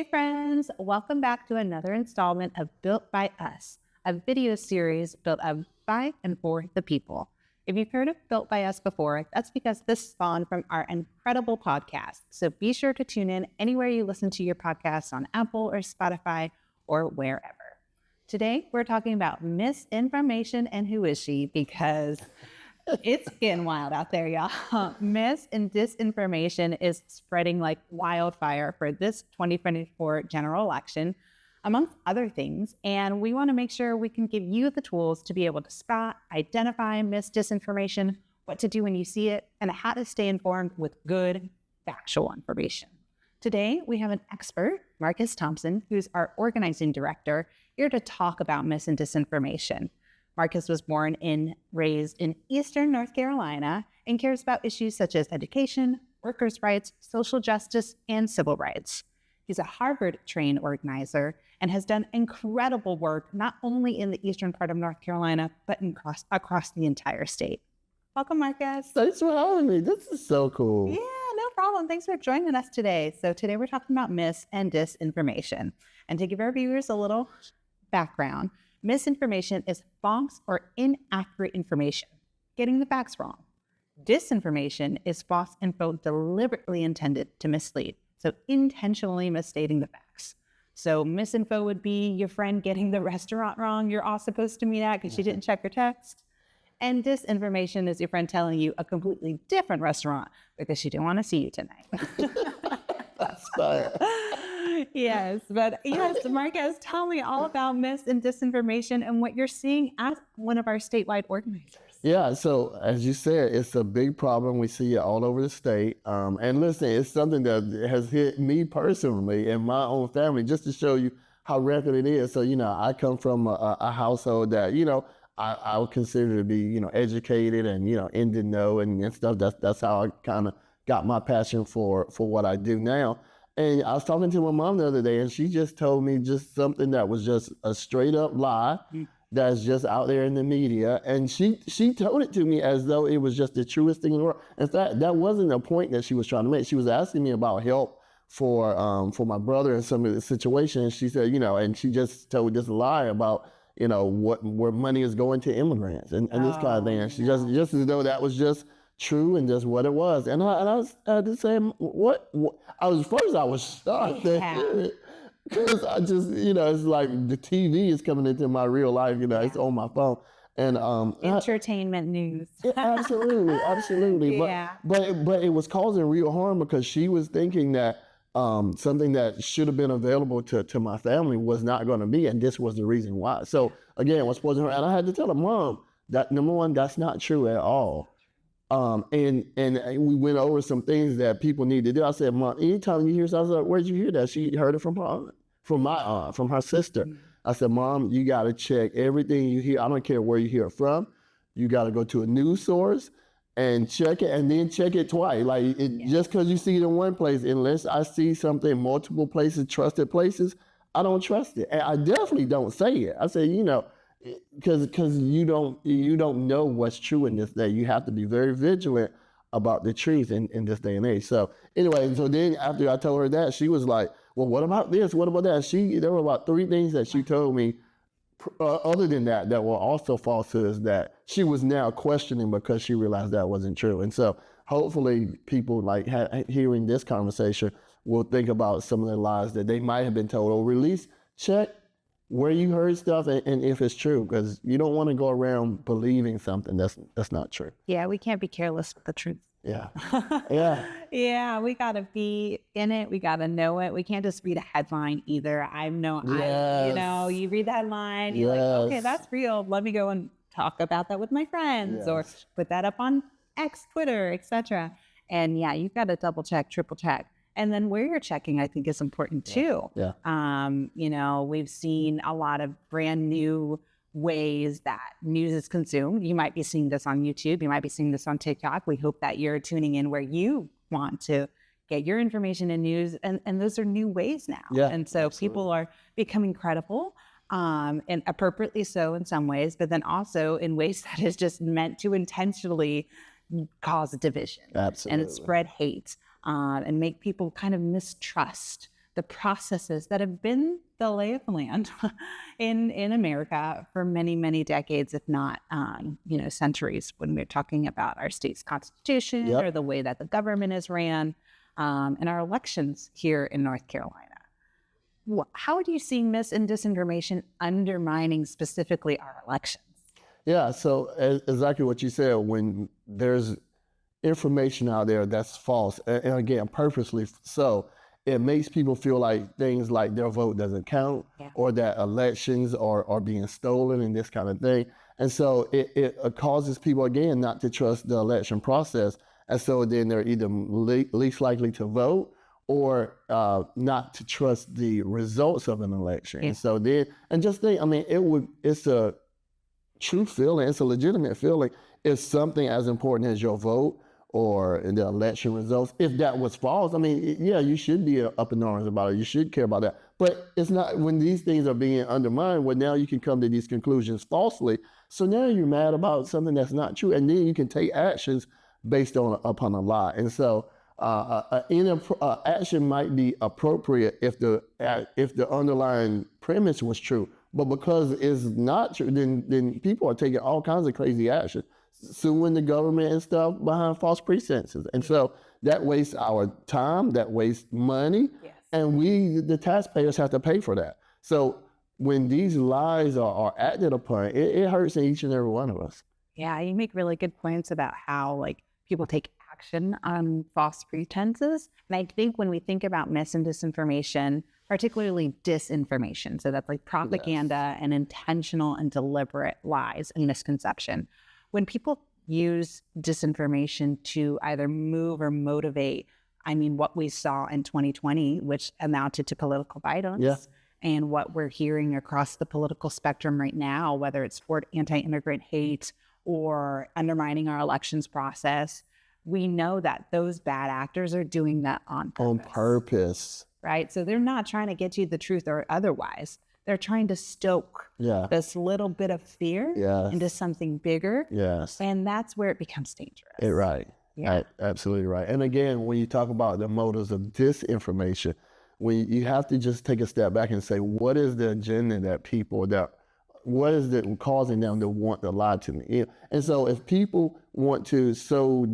Hey friends, welcome back to another installment of Built by Us, a video series built by and for the people. If you've heard of Built by Us before, that's because this spawned from our incredible podcast. So be sure to tune in anywhere you listen to your podcasts on Apple or Spotify or wherever. Today, we're talking about misinformation and who is she, because it's getting wild out there, y'all. Mis and disinformation is spreading like wildfire for this 2024 general election, amongst other things. And we want to make sure we can give you the tools to be able to spot, identify disinformation, what to do when you see it, and how to stay informed with good, factual information. Today, we have an expert, Marques Thompson, who's our organizing director, here to talk about mis and disinformation. Marques was born and raised in Eastern North Carolina and cares about issues such as education, workers' rights, social justice, and civil rights. He's a Harvard-trained organizer and has done incredible work not only in the eastern part of North Carolina, but across the entire state. Welcome, Marques. Thanks for having me. This is so cool. Yeah, no problem. Thanks for joining us today. So today we're talking about mis and disinformation. And to give our viewers a little background, misinformation is false or inaccurate information, getting the facts wrong. Disinformation is false info deliberately intended to mislead, so intentionally misstating the facts. So misinfo would be your friend getting the restaurant wrong you're all supposed to meet at because she didn't check her text. And disinformation is your friend telling you a completely different restaurant because she didn't want to see you tonight. That's fine. Yes, Marques, tell me all about mis and disinformation and what you're seeing as one of our statewide organizers. Yeah, so as you said, it's a big problem. We see it all over the state. And listen, it's something that has hit me personally and my own family, just to show you how rampant it is. So, I come from a household that, I would consider to be, educated and, in the know and stuff. That's how I kind of got my passion for what I do now. And I was talking to my mom the other day, and she just told me just something that was just a straight up lie that's just out there in the media. And she told it to me as though it was just the truest thing in the world. In fact, that wasn't a point that she was trying to make. She was asking me about help for my brother in some of the situations. And she said, and she just told this lie about, where money is going to immigrants and this kind of thing. And she just as though that was just true and just what it was. And I had to say, what? I was shocked because I just, it's like the TV is coming into my real life, it's on my phone. And entertainment news. Absolutely. Yeah. But it was causing real harm because she was thinking that something that should have been available to my family was not going to be, and this was the reason why. So again, what's supposed to her, and I had to tell her, Mom, that number one, that's not true at all. And we went over some things that people need to do. I said, Mom, anytime you hear something, I was like, where'd you hear that? She heard it from her aunt, from my aunt, from her sister. I said, Mom, you got to check everything you hear. I don't care where you hear it from. You got to go to a news source and check it, and then check it twice. Just because you see it in one place, unless I see something in multiple places, trusted places, I don't trust it. And I definitely don't say it. I say, because you don't know what's true in this day. You have to be very vigilant about the truth in this day and age. So anyway, so then after I told her that, she was like, well, what about this? What about that? There were about 3 things that she told me other than that were also falsehoods that she was now questioning because she realized that wasn't true. And so hopefully people hearing this conversation will think about some of the lies that they might have been told, or at least check where you heard stuff and if it's true, because you don't want to go around believing something that's not true. Yeah, we can't be careless with the truth. Yeah. Yeah. Yeah, we got to be in it. We got to know it. We can't just read a headline either. You read the headline, you're like, okay, that's real. Let me go and talk about that with my friends or put that up on X, Twitter, etc. And yeah, you've got to double check, triple check. And then where you're checking, I think, is important too. Yeah. We've seen a lot of brand new ways that news is consumed. You might be seeing this on YouTube. You might be seeing this on TikTok. We hope that you're tuning in where you want to get your information and news. And those are new ways now. Yeah, and so absolutely. People are becoming credible, and appropriately so in some ways, but then also in ways that is just meant to intentionally cause division. Absolutely. And spread hate and make people kind of mistrust the processes that have been the lay of the land in America for many, many decades, if not, centuries, when we're talking about our state's constitution Yep. or the way that the government is ran, and our elections here in North Carolina. How do you see mis and disinformation undermining specifically our elections? Yeah, so exactly what you said, when there's information out there that's false, and again, purposely so, it makes people feel like things like their vote doesn't count, Yeah. or that elections are being stolen and this kind of thing. And so it causes people, again, not to trust the election process. And so then they're either least likely to vote or not to trust the results of an election. Yeah. And so then, and just think, I mean, it's a true feeling, it's a legitimate feeling, if something as important as your vote or in the election results, if that was false, I mean, yeah, you should be up in arms about it. You should care about that. But it's not, when these things are being undermined, well, now you can come to these conclusions falsely. So now you're mad about something that's not true. And then you can take actions based upon a lie. And so action might be appropriate if the underlying premise was true. But because it's not true, then people are taking all kinds of crazy action, suing the government and stuff behind false pretenses. And so that wastes our time, that wastes money, Yes. and we, the taxpayers, have to pay for that. So when these lies are acted upon, it hurts each and every one of us. Yeah, you make really good points about how people take action on false pretenses. And I think when we think about mis and disinformation, particularly disinformation, so that's like propaganda and intentional and deliberate lies and misconception. When people use disinformation to either move or motivate, I mean, what we saw in 2020, which amounted to political violence, and what we're hearing across the political spectrum right now, whether it's for anti-immigrant hate or undermining our elections process, we know that those bad actors are doing that on purpose. On purpose. Right? So they're not trying to get you the truth or otherwise. They're trying to stoke this little bit of fear into something bigger. Yes. And that's where it becomes dangerous. Right. Yeah. Absolutely right. And again, when you talk about the motives of disinformation, you have to just take a step back and say, what is the agenda what is it causing them to want to lie to me? And so if people want to sow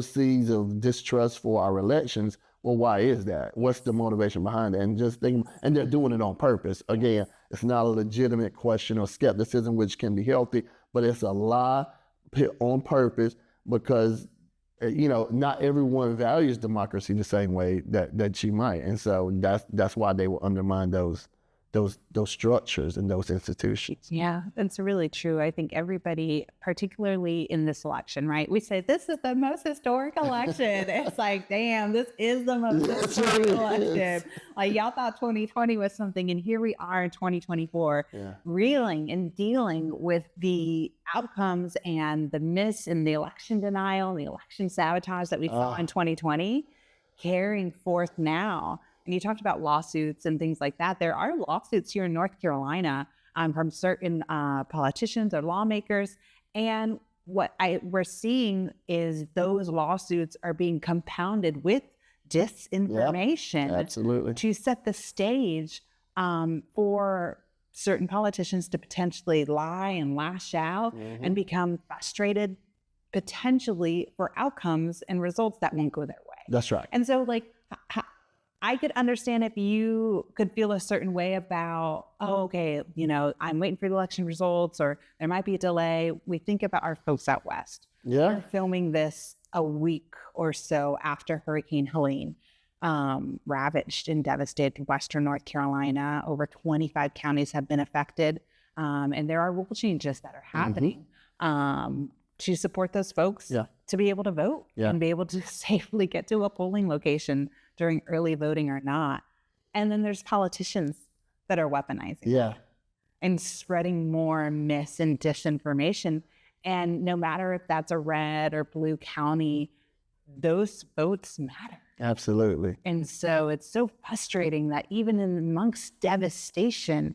seeds of distrust for our elections, well, why is that? What's the motivation behind it? And just think, and they're doing it on purpose. Again, it's not a legitimate question or skepticism, which can be healthy, but it's a lie put on purpose because, not everyone values democracy the same way that you might. And so that's why they will undermine those structures and those institutions. Yeah, that's really true. I think everybody, particularly in this election, right? We say this is the most historic election. It's like, damn, this is the most historic election. Like y'all thought 2020 was something, and here we are in 2024, reeling and dealing with the outcomes and the miss in the election denial, the election sabotage that we saw in 2020, carrying forth now. And you talked about lawsuits and things like that. There are lawsuits here in North Carolina from certain politicians or lawmakers. And what we're seeing is those lawsuits are being compounded with disinformation. Absolutely. To set the stage for certain politicians to potentially lie and lash out and become frustrated, potentially for outcomes and results that won't go their way. That's right. And so I could understand if you could feel a certain way about, okay, I'm waiting for the election results, or there might be a delay. We think about our folks out west. Yeah. We're filming this a week or so after Hurricane Helene ravaged and devastated Western North Carolina. Over 25 counties have been affected. And there are rule changes that are happening to support those folks to be able to vote and be able to safely get to a polling location during early voting or not. And then there's politicians that are weaponizing and spreading more mis and disinformation. And no matter if that's a red or blue county, those votes matter. Absolutely. And so it's so frustrating that even in amongst devastation,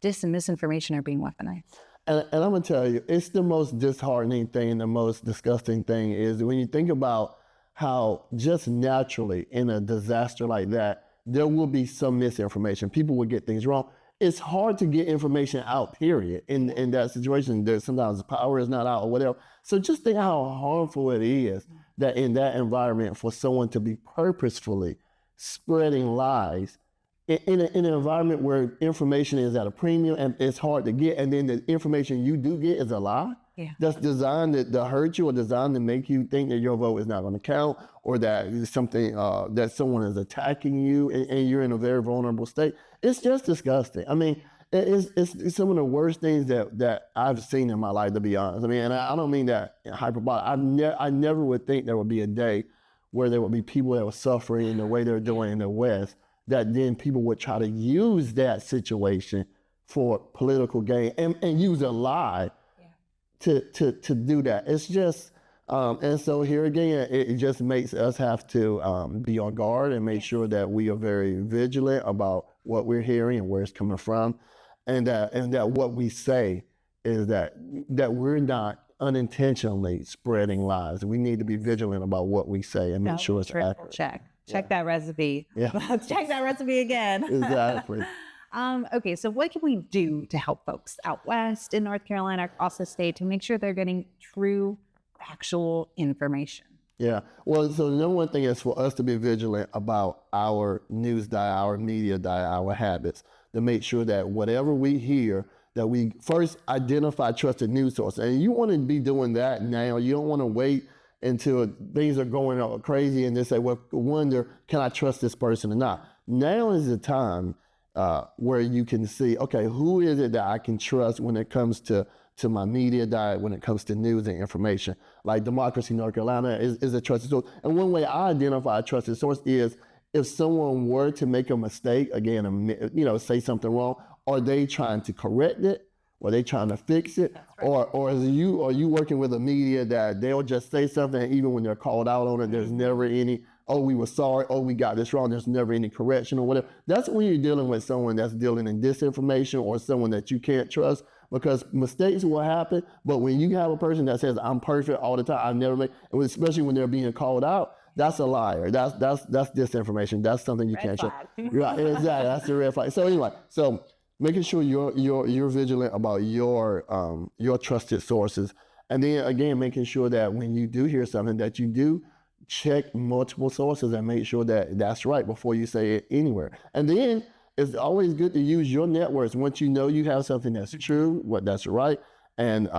dis and misinformation are being weaponized. And I'm going to tell you, it's the most disheartening thing, the most disgusting thing is when you think about how just naturally in a disaster like that, there will be some misinformation. People will get things wrong. It's hard to get information out, period. In that situation, there's sometimes the power is not out or whatever. So just think how harmful it is that in that environment for someone to be purposefully spreading lies in an environment where information is at a premium and it's hard to get, and then the information you do get is a lie. Yeah. That's designed to hurt you or designed to make you think that your vote is not going to count, or that it's something that someone is attacking you and you're in a very vulnerable state. It's just disgusting. I mean, it's some of the worst things that I've seen in my life, to be honest. I mean, and I don't mean that hyperbolic. I never would think there would be a day where there would be people that were suffering in the way they're doing in the West, that then people would try to use that situation for political gain and use a lie to do that. It's just, and so here again, it just makes us have to be on guard and make sure that we are very vigilant about what we're hearing and where it's coming from, and that what we say is that we're not unintentionally spreading lies. We need to be vigilant about what we say and make sure it's accurate. Check that recipe. Yeah. Check that recipe again. Exactly. Okay, so what can we do to help folks out west in North Carolina, across the state, to make sure they're getting true, factual information? Yeah. Well, so the number one thing is for us to be vigilant about our news diet, our media diet, our habits, to make sure that whatever we hear, that we first identify trusted news sources. And you want to be doing that now. You don't want to wait until things are going crazy and then say, well, wonder, can I trust this person or not? Now is the time where you can see, okay, who is it that I can trust when it comes to my media diet, when it comes to news and information. Like Democracy North Carolina is a trusted source. And one way I identify a trusted source is if someone were to make a mistake, again, say something wrong, are they trying to correct it? Are they trying to fix it? Right. Or are you working with a media that they'll just say something, and even when they're called out on it, there's never any, oh, we were sorry, oh, we got this wrong, there's never any correction or whatever. That's when you're dealing with someone that's dealing in disinformation or someone that you can't trust, because mistakes will happen. But when you have a person that says, I'm perfect all the time, I never make, especially when they're being called out, that's a liar. That's disinformation. That's something you can't trust. Right, exactly. That's the red flag. So anyway, making sure you're vigilant about your trusted sources, and then again making sure that when you do hear something, that you do check multiple sources and make sure that that's right before you say it anywhere. And then it's always good to use your networks once you know you have something that's true, that's right, and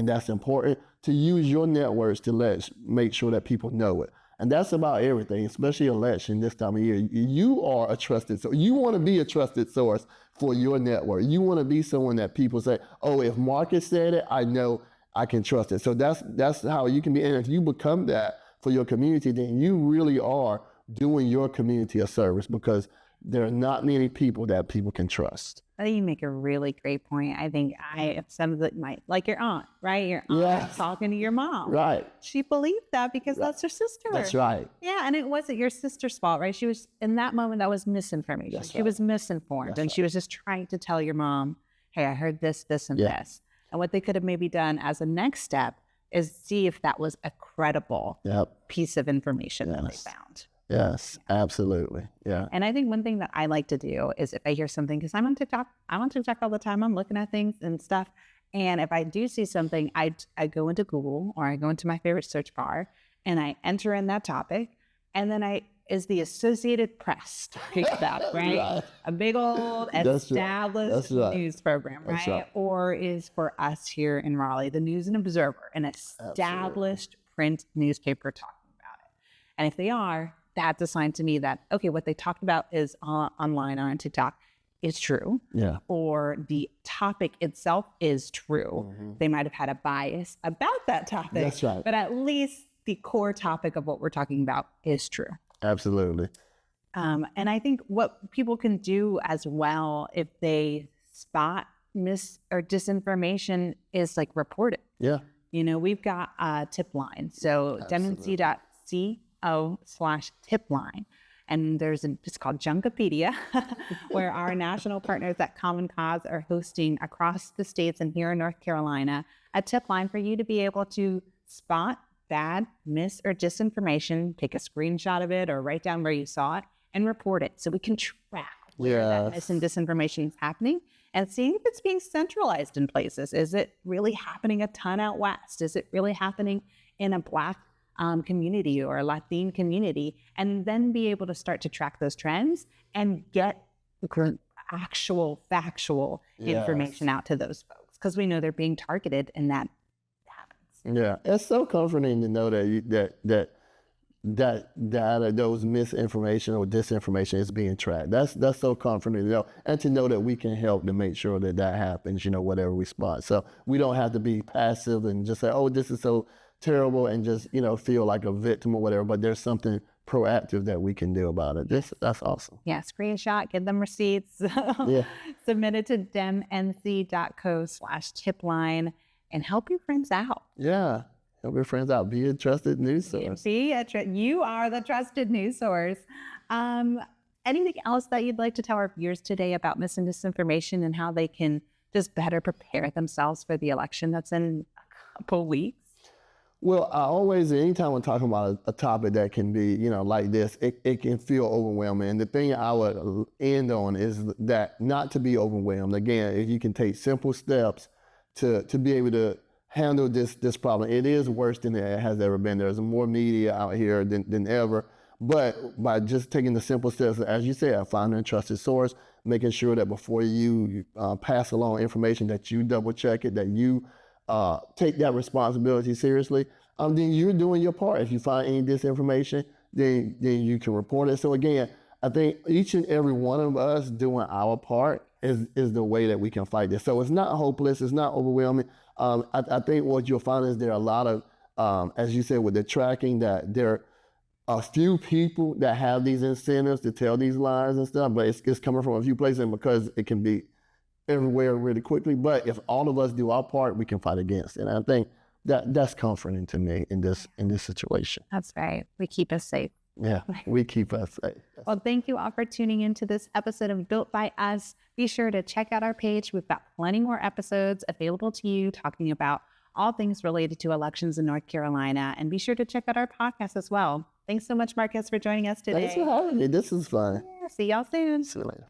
that's important, to use your networks to make sure that people know it. And that's about everything, especially election this time of year. You are a trusted source. You want to be a trusted source for your network. You want to be someone that people say, oh, if Marques said it, I know I can trust it. So that's how you can be. And if you become that for your community, then you really are doing your community a service, because there are not many people that people can trust. I think you make a really great point. I think some of it might, like your aunt, right? Your aunt talking to your mom. Right. She believed that because that's her sister. That's right. Yeah, and it wasn't your sister's fault, right? She was, in that moment, that was misinformation. She was misinformed, and she was just trying to tell your mom, hey, I heard this, this, and this. And what they could have maybe done as a next step is see if that was a credible piece of information that they found. Yes, absolutely. Yeah. And I think one thing that I like to do is if I hear something, because I'm on TikTok all the time, I'm looking at things and stuff. And if I do see something, I go into Google, or I go into my favorite search bar, and I enter in that topic. And then is the Associated Press talking about, right? A big old established news program, right? Or is for us here in Raleigh, the News and Observer, an established print newspaper talking about it. And if they are, that's a sign to me that, okay, what they talked about is online or on TikTok is true. Yeah. Or the topic itself is true. Mm-hmm. They might have had a bias about that topic. That's right. But at least the core topic of what we're talking about is true. Absolutely. And I think what people can do as well, if they spot mis or disinformation, is like report it. Yeah. We've got a tip line. So demnc.co/tipline. And it's called Junkopedia, where our national partners at Common Cause are hosting across the states and here in North Carolina a tip line for you to be able to spot bad, mis, or disinformation, take a screenshot of it or write down where you saw it, and report it so we can track where that mis and disinformation is happening and seeing if it's being centralized in places. Is it really happening a ton out west? Is it really happening in a Black community or a Latin community? And then be able to start to track those trends and get actual factual information out to those folks, because we know they're being targeted and that happens. Yeah, it's so comforting to know that those misinformation or disinformation is being tracked. That's so comforting to know, and to know that we can help to make sure that happens, whatever we spot. So we don't have to be passive and just say, oh, this is so terrible, and just, feel like a victim or whatever, but there's something proactive that we can do about it. That's awesome. Yeah, screenshot, get them receipts, submit it to demnc.co/tipline and help your friends out. Yeah. Help your friends out. Be a trusted news source. You are the trusted news source. Anything else that you'd like to tell our viewers today about mis and disinformation and how they can just better prepare themselves for the election that's in a couple weeks? Well, I always, anytime we're talking about a topic that can be, like this, it can feel overwhelming. And the thing I would end on is that not to be overwhelmed. Again, if you can take simple steps to be able to handle this problem. It is worse than it has ever been. There's more media out here than ever. But by just taking the simple steps, as you said, finding a trusted source, making sure that before you pass along information that you double check it, that you take that responsibility seriously, then you're doing your part. If you find any disinformation, then you can report it. So again, I think each and every one of us doing our part is the way that we can fight this. So it's not hopeless. It's not overwhelming. I think what you'll find is there are a lot of, as you said, with the tracking, that there are a few people that have these incentives to tell these lies and stuff, but it's coming from a few places, and because it can be everywhere really quickly. But if all of us do our part, we can fight against it. And I think that's comforting to me in this situation. That's right. We keep us safe. Yeah, we keep us safe. Well, thank you all for tuning into this episode of Built by Us. Be sure to check out our page. We've got plenty more episodes available to you talking about all things related to elections in North Carolina. And be sure to check out our podcast as well. Thanks so much, Marques, for joining us today. Thanks for having me. This is fun. Yeah, see y'all soon. See you later.